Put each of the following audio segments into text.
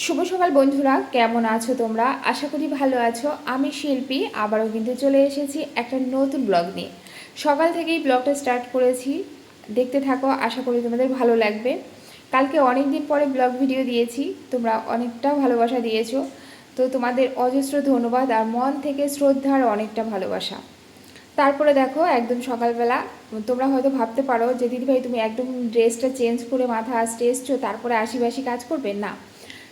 শুভ সকাল বন্ধুরা, কেমন আছো তোমরা? আশা করি ভালো আছো। আমি শিল্পী আবারও কিন্তু চলে এসেছি একটা নতুন ব্লগ নিয়ে। সকাল থেকেই ব্লগটা স্টার্ট করেছি, দেখতে থাকো, আশা করি তোমাদের ভালো লাগবে। কালকে অনেক দিন পরে ব্লগ ভিডিও দিয়েছি, তোমরা অনেকটা ভালোবাসা দিয়েছো, তো তোমাদের অজস্র ধন্যবাদ আর মন থেকে শ্রদ্ধার অনেকটা ভালোবাসা। তারপরে দেখো একদম সকালবেলা তোমরা হয়তো ভাবতে পারো যে দিদিভাই তুমি একদম ড্রেসটা চেঞ্জ করে মাথা আসতে এসছো, তারপরে আশিবাসি কাজ করবে না।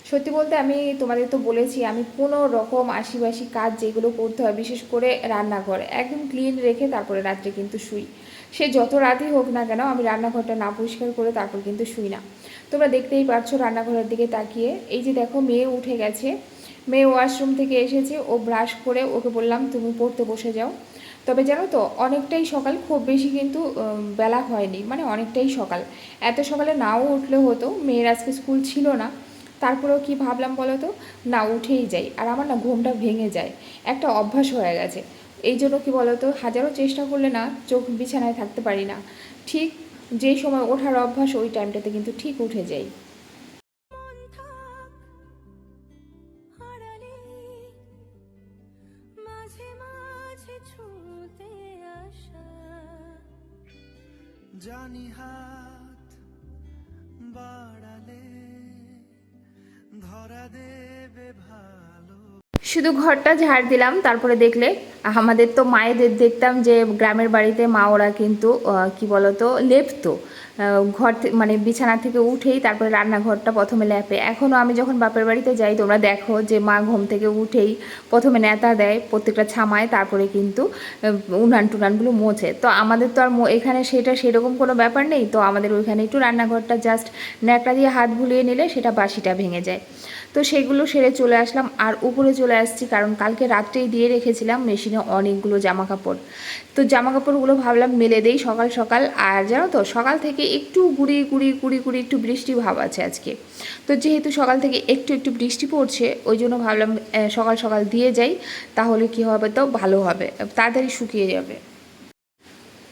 সত্যি বলতে আমি তোমাদের তো বলেছি আমি কোনো রকম আশিবাসি কাজ যেগুলো করতে হয়, বিশেষ করে রান্নাঘর একদম ক্লিন রেখে তারপরে রাত্রে কিন্তু শুই। সে যত রাতই হোক না কেন আমি রান্নাঘরটা না পরিষ্কার করে তারপর কিন্তু শুই না। তোমরা দেখতেই পারছো রান্নাঘরের দিকে তাকিয়ে। এই যে দেখো মেয়ে উঠে গেছে, মেয়ে ওয়াশরুম থেকে এসেছে, ও ব্রাশ করে ওকে বললাম তুমি পড়তে বসে যাও। তবে জানো তো অনেকটাই সকাল, খুব বেশি কিন্তু বেলা হয়নি, মানে অনেকটাই সকাল। এত সকালে নাও উঠলে হতো, মেয়ের আজকে স্কুল ছিল না। তারপরেও কি ভাবলাম বলো তো, না উঠেই যাই। আর আমার না ঘুমটা ভেঙে যায়, একটা অভ্যাস হয়ে গেছে। এই জন্য কি বলো তো, হাজারো চেষ্টা করলে না চোখ বিছানায় থাকতে পারি না। ঠিক যেই সময় ওঠার অভ্যাস ওই টাইমটাতে কিন্তু ঠিক উঠে যাই। জানি হাত বাড়ালে ধরা দেবে ভালো। শুধু ঘরটা ঝাড় দিলাম, তারপরে দেখলে আমাদের তো মায়েদের দেখতাম যে গ্রামের বাড়িতে মা ওরা কিন্তু কি বলতো লেপতো ঘর মানে বিছানা থেকে উঠেই তারপরে রান্নাঘরটা প্রথমে লেপে। এখনও আমি যখন বাপের বাড়িতে যাই তোমরা দেখো যে মা ঘুম থেকে উঠেই প্রথমে নেতা দেয় প্রত্যেকটা ছামায়, তারপরে কিন্তু উনান টুনানগুলো মোছে। তো আমাদের তো আর এখানে সেরকম কোনো ব্যাপার নেই, তো আমাদের ওইখানে একটু রান্নাঘরটা জাস্ট ন্যাকড়া দিয়ে হাত বুলিয়ে নিলে সেটা বাসিটা ভেঙে যায়। তো সেগুলো সেরে চলে আসলাম আর উপরে চলে আসছি, কারণ কালকে রাত্রেই দিয়ে রেখেছিলাম মেশিনে অনেকগুলো জামা কাপড়। তো জামা কাপড়গুলো ভাবলাম মেলে দেই সকাল সকাল। আর জানো তো সকাল থেকে একটু গুড়ি গুড়ি গুড়ি গুড়ি একটু বৃষ্টি ভাব আছে আজকে। তো যেহেতু সকাল থেকে একটু একটু বৃষ্টি পড়ছে ওই জন্য ভাবলাম সকাল সকাল দিয়ে যাই, তাহলে কি হবে, তো ভালো হবে, তাড়াতাড়ি শুকিয়ে যাবে।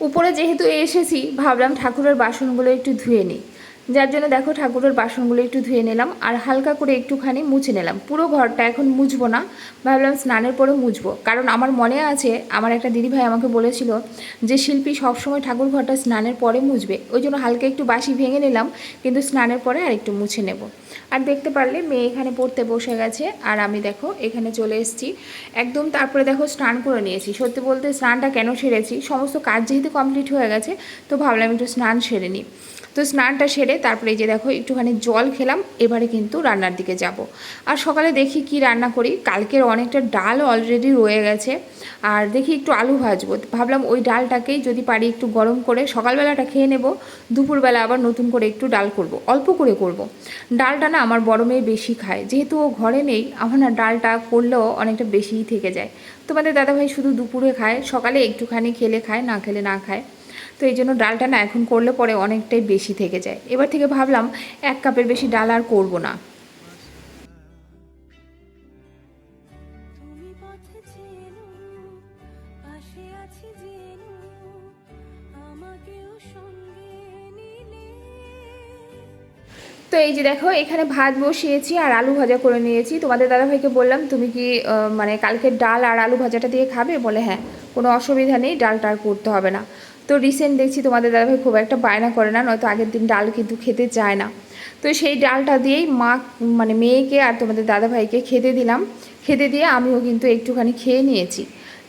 উপরে যেহেতু এসেছি ভাবলাম ঠাকুরের বাসনগুলো একটু ধুয়ে নিই, যার জন্য দেখো ঠাকুরের বাসনগুলো একটু ধুয়ে নিলাম আর হালকা করে একটুখানি মুছে নিলাম। পুরো ঘরটা এখন মুছবো না, ভাবলাম স্নানের পরে মুছবো। কারণ আমার মনে আছে আমার একটা দিদিভাই আমাকে বলেছিল যে শিল্পী সবসময় ঠাকুর ঘরটা স্নানের পরে মুছবে, ওই জন্য হালকা একটু বাসি ভেঙে নিলাম, কিন্তু স্নানের পরে আর একটু মুছে নেব। আর দেখতে পারলে মেয়ে এখানে পড়তে বসে গেছে আর আমি দেখো এখানে চলে এসেছি একদম। তারপরে দেখো স্নান করে নিয়েছি। সত্যি বলতে স্নানটা কেন সেরেছি, সমস্ত কাজ যেহেতু কমপ্লিট হয়ে গেছে তো ভাবলাম একটু স্নান সেরে নিই। তো স্নানটা সেরে তারপরে এই যে দেখো একটুখানি জল খেলাম, এবারে কিন্তু রান্নার দিকে যাব। আর সকালে দেখি কি রান্না করি, কালকের অনেকটা ডাল অলরেডি রয়ে গেছে, আর দেখি একটু আলু ভাজবো। ভাবলাম ওই ডালটাকেই যদি পারি একটু গরম করে সকালবেলাটা খেয়ে নেব, দুপুরবেলা আবার নতুন করে একটু ডাল করব, অল্প করে করব। ডালটা না আমার বড় মেয়ে বেশি খায়, যেহেতু ও ঘরে নেই আমার না ডালটা করলেও অনেকটা বেশিই থেকে যায়। তোমাদের দাদাভাই শুধু দুপুরে খায়, সকালে একটুখানি খেলে খায়, না খেলে না খায়। তো এই জন্য ডালটা না এখন করলে পরে অনেকটাই বেশি থেকে যায়। এবার থেকে ভাবলাম 1 কাপের বেশি ডাল আর করবো না। তো এই যে দেখো এখানে ভাত বসিয়েছি আর আলু ভাজা করে নিয়েছি। তোমাদের দাদাভাইকে বললাম তুমি কি মানে কালকে ডাল আর আলু ভাজাটা দিয়ে খাবে, বলে হ্যাঁ কোনো অসুবিধা নেই, ডালটা আর করতে হবে না। তো রিসেন্ট দেখছি তোমাদের দাদাভাই খুব একটা বায়না করে না, নয়তো আগের দিন ডাল কিন্তু খেতে চায় না। তো সেই ডালটা দিয়েই মা মানে মেয়েকে আর তোমাদের দাদাভাইকে খেতে দিলাম, খেতে দিয়ে আমিও কিন্তু একটুখানি খেয়ে নিয়েছি।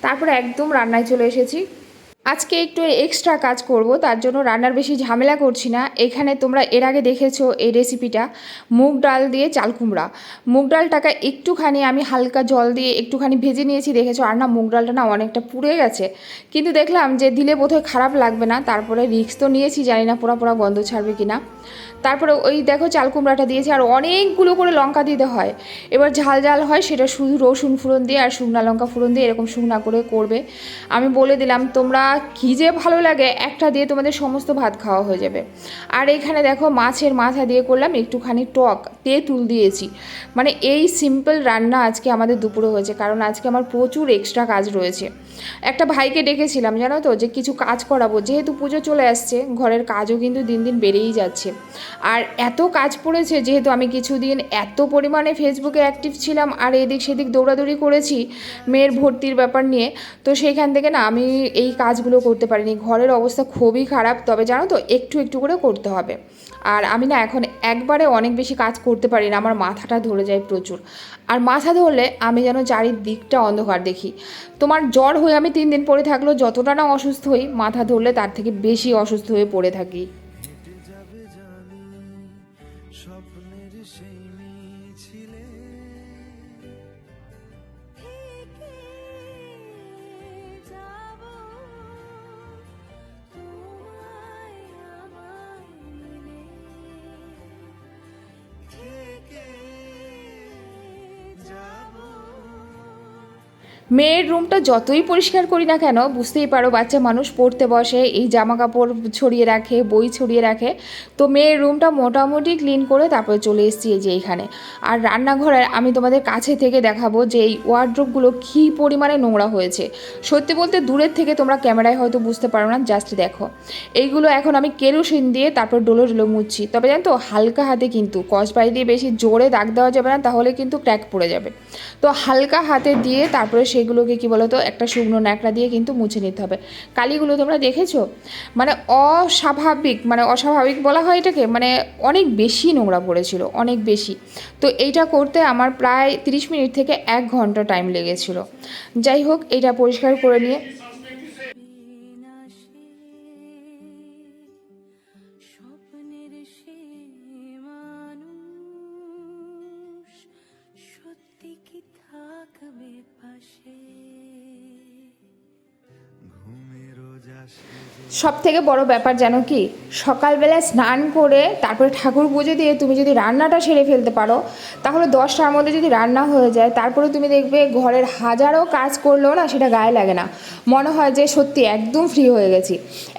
তারপরে একদম রান্নায় চলে এসেছি। আজকে একটু এক্সট্রা কাজ করব, তার জন্য রান্নার বেশি ঝামেলা করছি না। এখানে তোমরা এর আগে দেখেছো এই রেসিপিটা, মুগ ডাল দিয়ে চাল কুমড়া। মুগ ডালটাকে একটুখানি আমি হালকা জল দিয়ে একটুখানি ভেজে নিয়েছি, দেখেছো। আর না মুগ ডালটা না অনেকটা পুড়ে গেছে, কিন্তু দেখলাম যে দিলে বোধহয় খারাপ লাগবে না, তারপরে রিস্ক তো নিয়েছি, জানি না পোড়া পোড়া গন্ধ ছাড়বে কিনা। তারপরে ওই দেখো চাল কুমড়াটা দিয়েছি আর অনেকগুলো করে লঙ্কা দিতে হয়। এবার ঝাল ঝাল হয় সেটা শুধু রসুন ফোড়ন দিয়ে আর শুকনো লঙ্কা ফোড়ন দিয়ে এরকম শুকনা করে করবে। আমি বলে দিলাম তোমরা কী যে ভালো লাগে, একটা দিয়ে তোমাদের সমস্ত ভাত খাওয়া হয়ে যাবে। আর এখানে দেখো মাছের মাথা দিয়ে করলাম একটুখানি টক, তেঁতুল দিয়েছি। মানে এই সিম্পল রান্না আজকে আমাদের দুপুরে হয়েছে, কারণ আজকে আমার প্রচুর এক্সট্রা কাজ রয়েছে। একটা ভাইকে ডেকেছিলাম জানো তো, যে কিছু কাজ করাবো, যেহেতু পুজো চলে আসছে, ঘরের কাজও কিন্তু দিন দিন বেড়েই যাচ্ছে। আর এত কাজ পড়েছে, যেহেতু আমি কিছুদিন এত পরিমাণে ফেসবুকে অ্যাক্টিভ ছিলাম আর এদিক সেদিক দৌড়াদৌড়ি করেছি মেয়ের ভর্তির ব্যাপার নিয়ে, তো সেইখান থেকে না আমি এই কাজগুলো করতে পারিনি। ঘরের অবস্থা খুবই খারাপ, তবে জানো তো একটু একটু করে করতে হবে। আর আমি না এখন একবারে অনেক বেশি কাজ করতে পারি না, আমার মাথাটা ধরে যায় প্রচুর। আর মাথা ধরলে আমি যেন চারিদিকটা অন্ধকার দেখি। তোমার জ্বর হয়ে আমি 3 দিন পরে থাকলেও যতটা না অসুস্থ হই, মাথা ধরলে তার থেকে বেশি অসুস্থ হয়ে পড়ে থাকি। হেঁটে যাবে জানি স্বপ্নের সেই মিছিলে থেকে যাবো। মেয়ের রুমটা যতই পরিষ্কার করি না কেন, বুঝতেই পারো বাচ্চা মানুষ পড়তে বসে, এই জামা কাপড় ছড়িয়ে রাখে, বই ছড়িয়ে রাখে। তো মেয়ের রুমটা মোটামুটি ক্লিন করে তারপরে চলে এসেছি এই যে এইখানে। আর রান্নাঘরের আমি তোমাদের কাছে থেকে দেখাবো যে এই ওয়ার্ড্রোবগুলো কী পরিমাণে নোংরা হয়েছে। সত্যি বলতে দূরের থেকে তোমরা ক্যামেরায় হয়তো বুঝতে পারো না, জাস্ট দেখো। এইগুলো এখন আমি কেরোসিন দিয়ে তারপর ডোলো ডোলো মুছছি। তবে জানো তো হালকা হাতে, কিন্তু কসবাই দিয়ে বেশি জোরে দাগ দেওয়া যাবে না, তাহলে কিন্তু ক্র্যাক পড়ে যাবে। তো হালকা হাতে দিয়ে তারপরে সেগুলোকে কি বলো তো একটা শুকনো ন্যাকড়া দিয়ে কিন্তু মুছে নিতে হবে। কালিগুলো তোমরা দেখেছো, মানে অস্বাভাবিক বলা হয় এটাকে, মানে অনেক বেশি নোংরা পড়েছিল, অনেক বেশি। তো এইটা করতে আমার প্রায় 30 মিনিট থেকে 1 ঘন্টা টাইম লেগেছিল। যাই হোক, এটা পরিষ্কার করে নিয়ে স্বপ্নের সে মানুষ সত্যি কি থাকবে পাশে। ঘুমেরও যাসে সব থেকে বড় ব্যাপার জানো কি, সকালবেলা স্নান করে তারপরে ঠাকুর পুজো দিয়ে তুমি যদি রান্নাটা সেরে ফেলতে পারো, তাহলে 10টার মধ্যে যদি রান্না হয়ে যায়, তারপরে তুমি দেখবে ঘরের হাজারো কাজ করলেও না সেটা গায়ে লাগে না, মনে হয় যে সত্যি একদম ফ্রি হয়ে গেছি।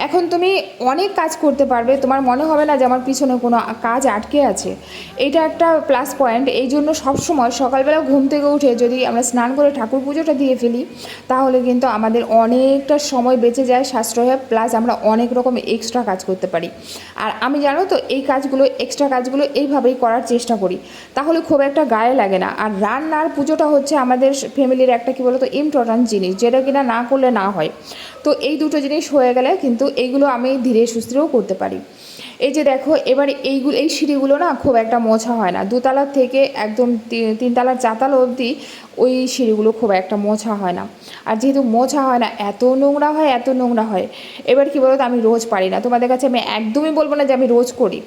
এখন তুমি অনেক কাজ করতে পারবে, তোমার মনে হবে না যে আমার পিছনে কোনো কাজ আটকে আছে। এটা একটা প্লাস পয়েন্ট। এই জন্য সবসময় সকালবেলা ঘুম থেকে উঠে যদি আমরা স্নান করে ঠাকুর পুজোটা দিয়ে ফেলি, তাহলে কিন্তু আমাদের অনেকটা সময় বেঁচে যায়, সাশ্রয় হয়, প্লাস আমরা অনেক রকম এক্সট্রা কাজ করতে পারি। আর আমি জানো তো এই কাজগুলো, এক্সট্রা কাজগুলো এইভাবেই করার চেষ্টা করি, তাহলে খুব একটা গায়ে লাগে না। আর রান্নার পুজোটা হচ্ছে আমাদের ফ্যামিলির একটা কী বলতো ইম্পর্ট্যান্ট জিনিস, যেটা কিনা না করলে না হয়। তো এই দুটো জিনিস হয়ে গেলে কিন্তু এইগুলো আমি ধীরে সুস্থিরেও করতে পারি। এই যে দেখো, এবার এই সিঁড়িগুলো না খুব একটা মোছা হয় না, 2তলার থেকে একদম 3তলার 4তলা অবধি ওই সিঁড়িগুলো খুব একটা মোছা হয় না। আর যেহেতু মোছা হয় না, এত নোংরা হয়, এত নোংরা হয়। এবার কী বলো তো, আমি রোজ পারি না, তোমাদের কাছে আমি একদমই বলবো না যে আমি রোজ করি।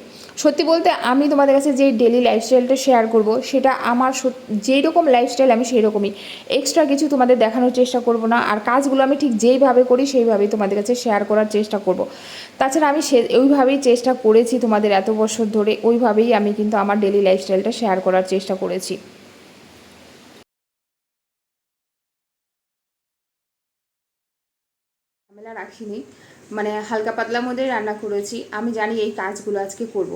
সত্যি বলতে আমি তোমাদের কাছে যে ডেলি লাইফস্টাইলটা শেয়ার করব, সেটা আমার যেই রকম লাইফস্টাইল আমি সেই রকমই, এক্সট্রা কিছু তোমাদের দেখানোর চেষ্টা করব না। আর কাজগুলো আমি ঠিক যেইভাবে করি সেইভাবেই তোমাদের কাছে শেয়ার করার চেষ্টা করব। তাছাড়া আমি ওইভাবেই চেষ্টা করেছি তোমাদের এত বছর ধরে, ওইভাবেই আমি কিন্তু আমার ডেলি লাইফস্টাইলটা শেয়ার করার চেষ্টা করেছি। ঝামেলা রাখিনি, মানে হালকা পাতলার মধ্যে রান্না করেছি। আমি জানি এই কাজগুলো আজকে করব।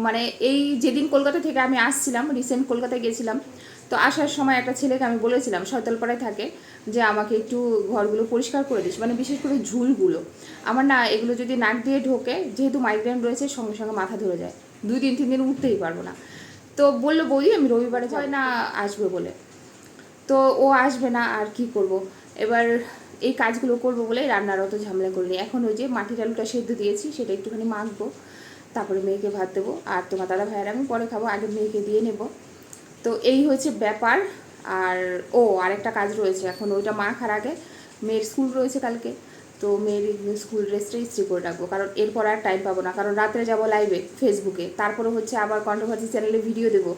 মানে এই যেদিন কলকাতা থেকে আমি আসছিলাম, রিসেন্ট কলকাতায় গেছিলাম, তো আসার সময় একটা ছেলেকে আমি বলেছিলাম, শয়তালপাড়ায় থাকে, যে আমাকে একটু ঘরগুলো পরিষ্কার করে দিস, মানে বিশেষ করে ঝুলগুলো। আমার না এগুলো যদি নাক দিয়ে ঢোকে, যেহেতু মাইগ্রেন রয়েছে, সঙ্গে সঙ্গে মাথা ধরে যায়, 2 দিন 3 দিন উঠতেই পারবো না। তো বললো বৌদি আমি রবিবারে হয় না আসবে বলে, তো ও আসবে না, আর কি করব। এবার এই কাজগুলো করবো বলে রান্নার অত ঝামেলা করিনি। এখন ওই যে মাটির আলুটা সেদ্ধ দিয়েছি, সেটা একটুখানি মাখবো, তারপরে মেয়েকে ভাত দেবো। আর তোমার দাদা ভাইয়ের আমি পরে খাবো, আগে মেয়েকে দিয়ে নেব। তো এই হচ্ছে ব্যাপার। আর আরেকটা কাজ রয়েছে, এখন ওইটা মাখার আগে মেয়ের স্কুল রয়েছে কালকে, তো মেয়ের স্কুল ড্রেসটা ইস্ত্রি করে রাখবো, কারণ এরপর আর টাইম পাবো না। কারণ রাত্রে যাবো লাইভে ফেসবুকে, তারপরে হচ্ছে আবার কন্ট্রোভার্সি চ্যানেলে ভিডিও দেবো,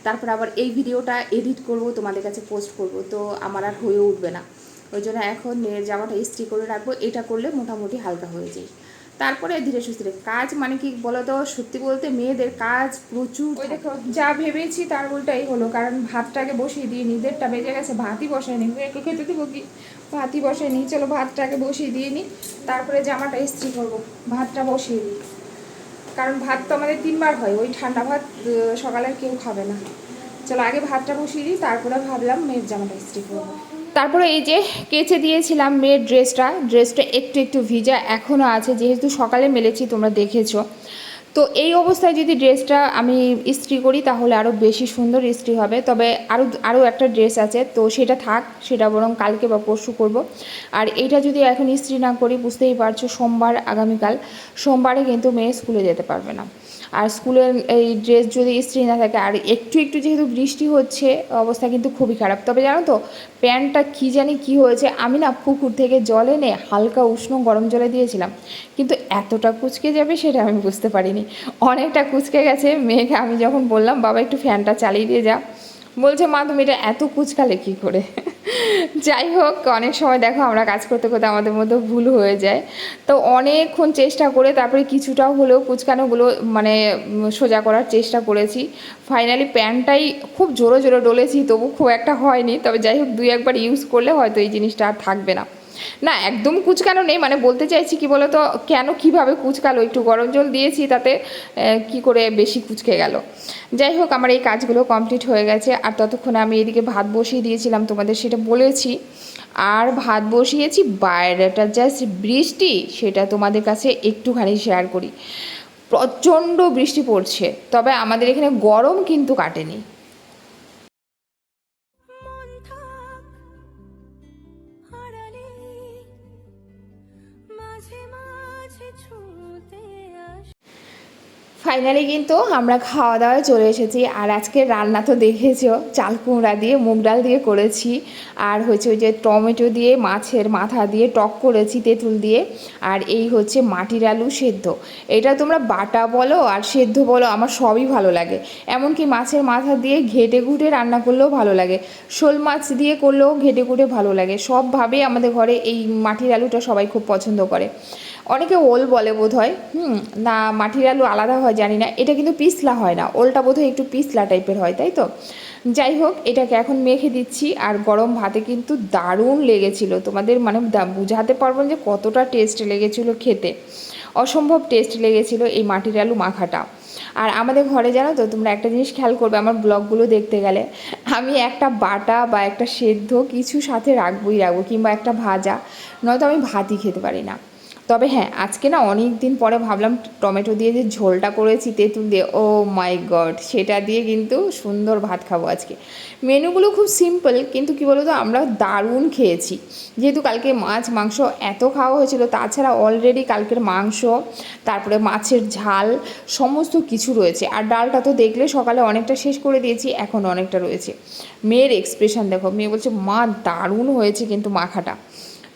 তারপর আবার এই ভিডিওটা এডিট করব, তোমাদের কাছে পোস্ট করব, তো আমার আর হয়ে উঠবে না। ওই জন্য এখন মেয়ের জামাটা ইস্ত্রি করে রাখবো, এটা করলে মোটামুটি হালকা হয়ে যায়। তারপরে ধীরে সুস্থে কাজ মানে কি বলো তো, সত্যি বলতে মেয়েদের কাজ প্রচুর। ওই দেখো যা ভেবেছি তার উল্টাই হলো, কারণ ভাতটাকে বসিয়ে দিয়ে নি, 1:30 বেজে গেছে, ভাতই বসায় নি, মেয়েকে খেতে দেবো কি, ভাতই বসায় নি। চলো ভাতটাকে বসিয়ে দিয়ে নিই, তারপরে জামাটা ইস্ত্রি করবো। ভাতটা বসিয়ে দিই, কারণ ভাত তো আমাদের 3বার হয়, ওই ঠান্ডা ভাত সকালে কেউ খাবে না। চলো আগে ভাতটা বসিয়ে দিই, তারপরে ভাবলাম মেয়ের জামাটা ইস্ত্রি করবো। তারপরে এই যে কেচে দিয়েছিলাম মেয়ের ড্রেসটা একটু একটু ভিজা এখনও আছে, যেহেতু সকালে মেলেছি তোমরা দেখেছো। তো এই অবস্থায় যদি ড্রেসটা আমি ইস্ত্রি করি তাহলে আরও বেশি সুন্দর ইস্ত্রি হবে। তবে আরও একটা ড্রেস আছে, তো সেটা থাক, সেটা বরং কালকে বা পরশু করব। আর এইটা যদি এখন ইস্ত্রি না করি, বুঝতেই পারছো সোমবার, আগামীকাল সোমবারে কিন্তু মেয়ে স্কুলে যেতে পারবে না। আর স্কুলের এই ড্রেস যদি ইস্ত্রি না থাকে, আর একটু একটু যেহেতু বৃষ্টি হচ্ছে, অবস্থা কিন্তু খুবই খারাপ। তবে জানো তো প্যান্টটা কী জানি কী হয়েছে, আমি না পুকুর থেকে জল এনে হালকা উষ্ণ গরম জলে দিয়েছিলাম, কিন্তু এতটা কুচকে যাবে সেটা আমি বুঝতে পারিনি। অনেকটা কুচকে গেছে। মেয়েকে আমি যখন বললাম বাবা একটু ফ্যানটা চালিয়ে দিয়ে যা, বলছে মা তুমি এটা এত কুচকালে কী করে। যাই হোক, অনেক সময় দেখো আমরা কাজ করতে করতে আমাদের মধ্যে ভুল হয়ে যায়। তো অনেকক্ষণ চেষ্টা করে তারপরে কিছুটাও হলেও কুচকানোগুলো মানে সোজা করার চেষ্টা করেছি। ফাইনালি প্যান্টটাই খুব জোরে জোরে ডলেছি, তবু খুব একটা হয়নি। তবে যাই হোক, 2-1বার ইউজ করলে হয়তো এই জিনিসটা আর থাকবে না। না একদম কুচকানো নেই, মানে বলতে চাইছি কি বলো তো, কেন কিভাবে কুচকালো, একটু গরম জল দিয়েছি তাতে কি করে বেশি কুচকে গেল। যাই হোক, আমার এই কাজগুলো কমপ্লিট হয়ে গেছে। আর ততক্ষণে আমি এদিকে ভাত বসিয়ে দিয়েছিলাম, তোমাদের সেটা বলেছি। আর ভাত বসিয়েছি, বাইরেটা জাস্ট বৃষ্টি, সেটা তোমাদের কাছে একটুখানি শেয়ার করি। প্রচণ্ড বৃষ্টি পড়ছে, তবে আমাদের এখানে গরম কিন্তু কাটেনি। মন থাক আড়ালে, মাঝে মাঝে ছুঁতে আস। ফাইনালি কিন্তু আমরা খাওয়া দাওয়ায় চলে এসেছি। আর আজকে রান্না তো দেখেছো, চাল কুমড়া দিয়ে মুগ ডাল দিয়ে করেছি, আর হচ্ছে ওই যে টমেটো দিয়ে মাছের মাথা দিয়ে টক করেছি তেঁতুল দিয়ে, আর এই হচ্ছে মাটির আলু সেদ্ধ। এটা তোমরা বাটা বলো আর সেদ্ধ বলো, আমার সবই ভালো লাগে। এমনকি মাছের মাথা দিয়ে ঘেটে ঘুটে রান্না করলেও ভালো লাগে, শোল মাছ দিয়ে করলেও ঘেটে ঘুটে ভালো লাগে। সবভাবেই আমাদের ঘরে এই মাটির আলুটা সবাই খুব পছন্দ করে। অনেকে ওল বলে বোধ হয়, না মাটির আলু আলাদা হয় জানি না। এটা কিন্তু পিছলা হয় না, ওলটা বোধ হয় একটু পিছলা টাইপের হয়, তাই তো। যাই হোক, এটাকে এখন মেখে দিচ্ছি। আর গরম ভাতে কিন্তু দারুণ লেগেছিল, তোমাদের মানে বুঝাতে পারবো না যে কতটা টেস্ট লেগেছিলো খেতে। অসম্ভব টেস্ট লেগেছিল এই মাটির আলু মাখাটা। আর আমাদের ঘরে জানো তো, তোমরা একটা জিনিস খেয়াল করবে আমার ব্লগগুলো দেখতে গেলে, আমি একটা বাটা বা একটা সেদ্ধ কিছু সাথে রাখবো, কিংবা একটা ভাজা, নয়তো আমি ভাতই খেতে পারি না। তবে হ্যাঁ, আজকে না অনেক দিন পরে ভাবলাম টমেটো দিয়ে যে ঝোলটা করেছি তেঁতুল দিয়ে, ও মাই গড, সেটা দিয়ে কিন্তু সুন্দর ভাত খাবো আজকে। মেনুগুলো খুব সিম্পল, কিন্তু কি বলো তো আমরা দারুণ খেয়েছি। যেহেতু কালকে মাছ মাংস এত খাওয়া হয়েছিল, তাছাড়া অলরেডি কালকের মাংস, তারপরে মাছের ঝাল, সমস্ত কিছু রয়েছে। আর ডালটা তো দেখলে সকালে অনেকটা শেষ করে দিয়েছি, এখন অনেকটা রয়েছে। মেয়ের এক্সপ্রেশন দেখো, মেয়ে বলছে মা দারুণ হয়েছে কিন্তু মাখাটা।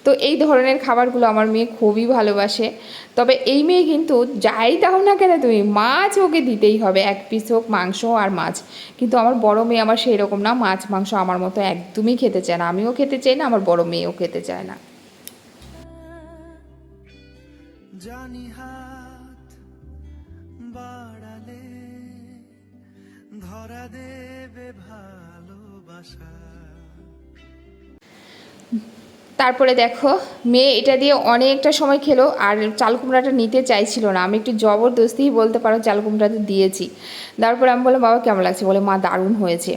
তো এই ধরনের খাবারগুলো আমার মেয়ে খুবই ভালোবাসে। তবে এই মেয়ে কিন্তু যাই দাও না কেন তুমি, মাছ ওকে দিতেই হবে, 1 পিস হোক মাংস আর মাছ। কিন্তু আমার বড় মেয়ে আমার সেই রকম না, মাছ মাংস আমার মতো একদমই খেতে চায় না, আমিও খেতে চাই না, আমার বড় মেয়েও খেতে চায় না। জানি হাত বাড়ালে ধরা দেবে ভালোবাসা। তারপরে দেখো মেয়ে এটা দিয়ে অনেকটা সময় খেলো, আর চাল কুমড়াটা নিতে চাইছিল না, আমি একটু জবরদস্তিই বলতে পারো চাল কুমড়াটা দিয়েছি। তারপরে আমি বললাম বাবা কেমন লাগছে, বলে মা দারুণ হয়েছে।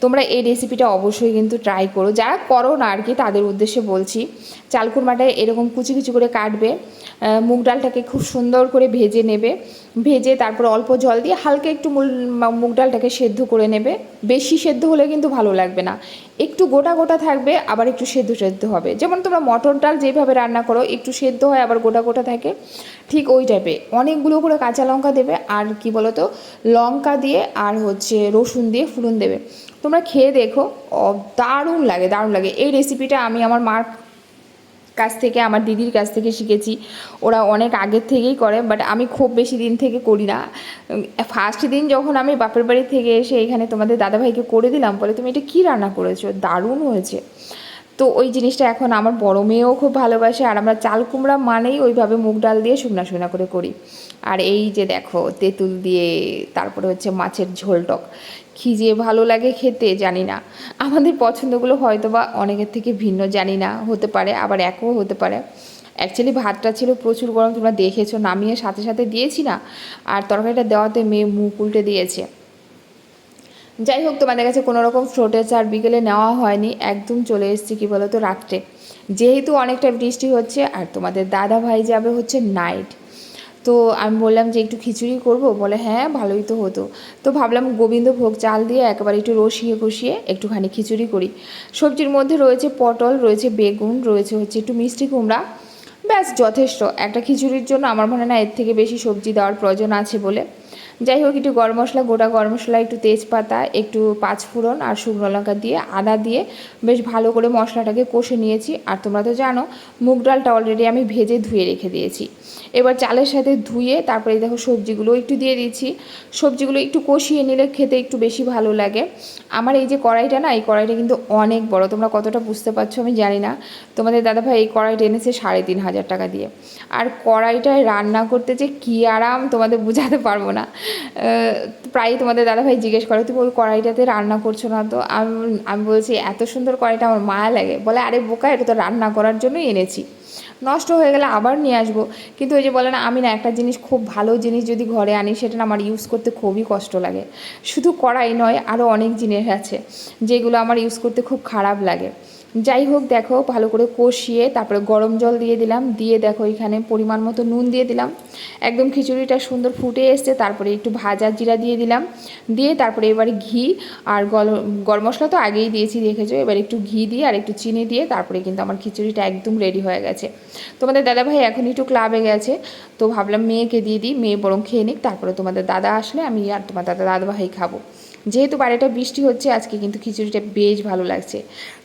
তোমরা এই রেসিপিটা অবশ্যই কিন্তু ট্রাই করো, যারা করো না আর কি তাদের উদ্দেশ্যে বলছি। চাল কুমড়াটা এরকম কুচি কুচি করে কাটবে, মুগ ডালটাকে খুব সুন্দর করে ভেজে নেবে, ভেজে তারপর অল্প জল দিয়ে হালকা একটু মুগ ডালটাকে সেদ্ধ করে নেবে। বেশি সেদ্ধ হলে কিন্তু ভালো লাগবে না, একটু গোটা গোটা থাকবে, আবার একটু সেদ্ধ সেদ্ধ হবে। যেমন তোমরা মটর ডাল যেভাবে রান্না করো, একটু সেদ্ধ হয় আবার গোটা গোটা থাকে, ঠিক ওই টাইপে। অনেকগুলো করে কাঁচা লঙ্কা দেবে, আর কি বলো তো লঙ্কা দিয়ে আর হচ্ছে রসুন দিয়ে ফুরন দেবে। তোমরা খেয়ে দেখো, দারুণ লাগে দারুণ লাগে। এই রেসিপিটা আমি আমার মার কাছ থেকে, আমার দিদির কাছ থেকে শিখেছি। ওরা অনেক আগের থেকেই করে, বাট আমি খুব বেশি দিন থেকে করি না। ফার্স্ট দিন যখন আমি বাপের বাড়ি থেকে এসে এখানে তোমাদের দাদাভাইকে করে দিলাম, বলে তুমি এটা কী রান্না করেছো, দারুণ হয়েছে। তো ওই জিনিসটা এখন আমার বড় মেয়েও খুব ভালোবাসে। আর আমরা চাল কুমড়া মানেই ওইভাবে মুগ ডাল দিয়ে শুকনা শুকনা করে করি। আর এই যে দেখো তেঁতুল দিয়ে, তারপরে হচ্ছে মাছের ঝোল টক, কী যে ভালো লাগে খেতে জানি না। আমাদের পছন্দগুলো হয়তো বা অনেকের থেকে ভিন্ন, জানি না, হতে পারে আবার একও হতে পারে। অ্যাকচুয়ালি ভাতটা ছিল প্রচুর গরম, তোমরা দেখেছো, নামিয়ে সাথে সাথে দিয়েছি না, আর তরকারিটা দেওয়াতে মেয়ে মুখ উল্টে দিয়েছে। যাই হোক, তোমাদের কাছে কোনো রকম ফ্রুটের আর বিকেলে নেওয়া হয়নি, একদম চলে এসেছি কী বলো তো রাত্রে, যেহেতু অনেকটা বৃষ্টি হচ্ছে আর তোমাদের দাদা ভাই যাবে হচ্ছে নাইট। তো আমি বললাম যে একটু খিচুড়ি করব, বলে হ্যাঁ ভালোই তো হতো। তো ভাবলাম গোবিন্দভোগ চাল দিয়ে একেবারে একটু রসিয়ে কষিয়ে একটুখানি খিচুড়ি করি। সবজির মধ্যে রয়েছে পটল, রয়েছে বেগুন, রয়েছে হচ্ছে একটু মিষ্টি কুমড়া, ব্যাস যথেষ্ট একটা খিচুড়ির জন্য। আমার মনে হয় না এর থেকে বেশি সবজি দেওয়ার প্রয়োজন আছে বলে। যাই হোক, একটু গরম মশলা, গোটা গরম মশলা, একটু তেজপাতা, একটু পাঁচফোড়ন আর শুকনো লঙ্কা দিয়ে, আদা দিয়ে বেশ ভালো করে মশলাটাকে কষে নিয়েছি। আর তোমরা তো জানো মুগ ডালটা অলরেডি আমি ভেজে ধুয়ে রেখে দিয়েছি। এবার চালের সাথে ধুয়ে তারপরে দেখো সবজিগুলো একটু দিয়ে দিচ্ছি। সবজিগুলো একটু কষিয়ে নিলে খেতে একটু বেশি ভালো লাগে। আমার এই যে কড়াইটা না, এই কড়াইটা কিন্তু অনেক বড়, তোমরা কতটা বুঝতে পারছো আমি জানি না। তোমাদের দাদাভাই এই কড়াইটা এনেছে 3,500 টাকা দিয়ে। আর কড়াইটায় রান্না করতে যে কী আরাম তোমাদের বোঝাতে পারবো না। প্রায়ই তোমাদের দাদাভাই জিজ্ঞেস করে তুমি ওই কড়াইটাতে রান্না করছো না তো। আমি বলছি এত সুন্দর কড়াইটা আমার মায়া লাগে। বলে আরে বোকা, এটা তো রান্না করার জন্যই এনেছি, নষ্ট হয়ে গেলে আবার নিয়ে আসবো। কিন্তু ওই যে বলে না, আমি না একটা জিনিস, খুব ভালো জিনিস যদি ঘরে আনি সেটা না আমার ইউজ করতে খুবই কষ্ট লাগে। শুধু কড়াই নয়, আরও অনেক জিনিস আছে যেগুলো আমার ইউজ করতে খুব খারাপ লাগে। যাই হোক, দেখো ভালো করে কষিয়ে তারপরে গরম জল দিয়ে দিলাম, দিয়ে দেখো এখানে পরিমাণ মতো নুন দিয়ে দিলাম। একদম খিচুড়িটা সুন্দর ফুটে এসছে, তারপরে একটু ভাজা জিরা দিয়ে দিলাম, দিয়ে তারপরে এবারে ঘি আর গরম মশলা তো আগেই দিয়েছি দেখেছো। এবার একটু ঘি দিয়ে আর একটু চিনি দিয়ে তারপরে কিন্তু আমার খিচুড়িটা একদম রেডি হয়ে গেছে। তোমাদের দাদাভাই এখন একটু ক্লাবে গেছে, তো ভাবলাম মেয়েকে দিয়ে দিই, মেয়ে বরং খেয়ে নিক, তারপরে তোমাদের দাদা আসলে আমি আর তোমার দাদাভাই খাবো। যেহেতু বাড়িটা বৃষ্টি হচ্ছে আজকে, কিন্তু খিচুড়িটা বেশ ভালো লাগছে।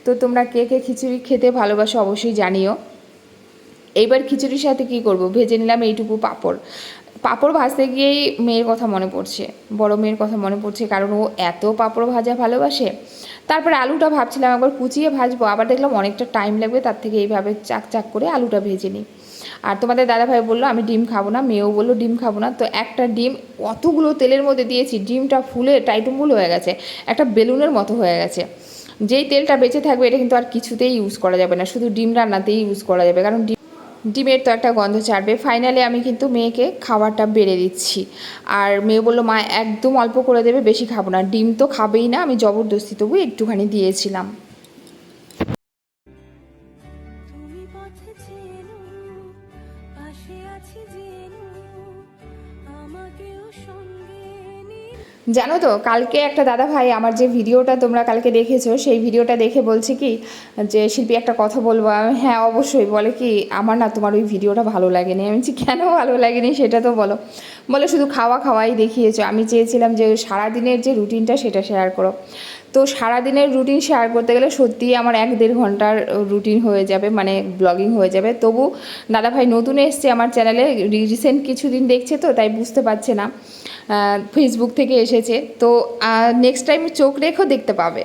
তো তোমরা কে কে খিচুড়ি খেতে ভালোবাসো অবশ্যই জানিও। এইবার খিচুড়ির সাথে কি করব, ভেজে নিলাম এইটুকু পাঁপড়। পাঁপড় ভাজতে গিয়েই মেয়ের কথা মনে পড়ছে, বড় মেয়ের কথা মনে পড়ছে, কারণ ও এত পাঁপড় ভাজা ভালোবাসে। তারপরে আলুটা ভাবছিলাম একবার কুচিয়ে ভাজবো, আবার দেখলাম অনেকটা টাইম লাগবে, তার থেকে এইভাবে চাক চাক করে আলুটা ভেজে নিই। আর তোমাদের দাদাভাই বললো আমি ডিম খাবো না, মেয়েও বললো ডিম খাবো না। তো একটা ডিম অতগুলো তেলের মধ্যে দিয়েছি, ডিমটা ফুলে টাইটুম্বুল হয়ে গেছে, একটা বেলুনের মতো হয়ে গেছে। যেই তেলটা বেঁচে থাকবে এটা কিন্তু আর কিছুতেই ইউজ করা যাবে না, শুধু ডিম রান্নাতেই ইউজ করা যাবে, কারণ ডিমের তো একটা গন্ধ ছাড়বে। ফাইনালি আমি কিন্তু মেয়েকে খাবারটা বেড়ে দিচ্ছি। আর মেয়ে বললো মা একদম অল্প করে দেবে, বেশি খাবো না। ডিম তো খাবেই না, আমি জবরদস্তি তবু একটুখানি দিয়েছিলাম। তুমি পথে চেনো, পাশে আছি জেনো, আমাকেও সঙ্গে নিয়ে। জানো তো কালকে একটা দাদা ভাই আমার যে ভিডিওটা তোমরা কালকে দেখেছো, সেই ভিডিওটা দেখে বলছে কি যে শিল্পী একটা কথা বলবো। আমি হ্যাঁ অবশ্যই। বলে কি আমার না তোমার ওই ভিডিওটা ভালো লাগেনি। আমি বলছি কেন ভালো লাগেনি সেটা তো বলো। বলে শুধু খাওয়াই দেখিয়েছো, আমি চেয়েছিলাম যে সারাদিনের যে রুটিনটা সেটা শেয়ার করো। তো সারাদিনের রুটিন শেয়ার করতে গেলে সত্যিই আমার 1-1.5 ঘন্টার রুটিন হয়ে যাবে, মানে ব্লগিং হয়ে যাবে। তবু দাদাভাই নতুন এসছে আমার চ্যানেলে, রিসেন্ট কিছুদিন দেখছে তো তাই বুঝতে পারছে না, ফেসবুক থেকে এসেছে। তো নেক্সট টাইম চোখ রেখো, দেখতে পাবে।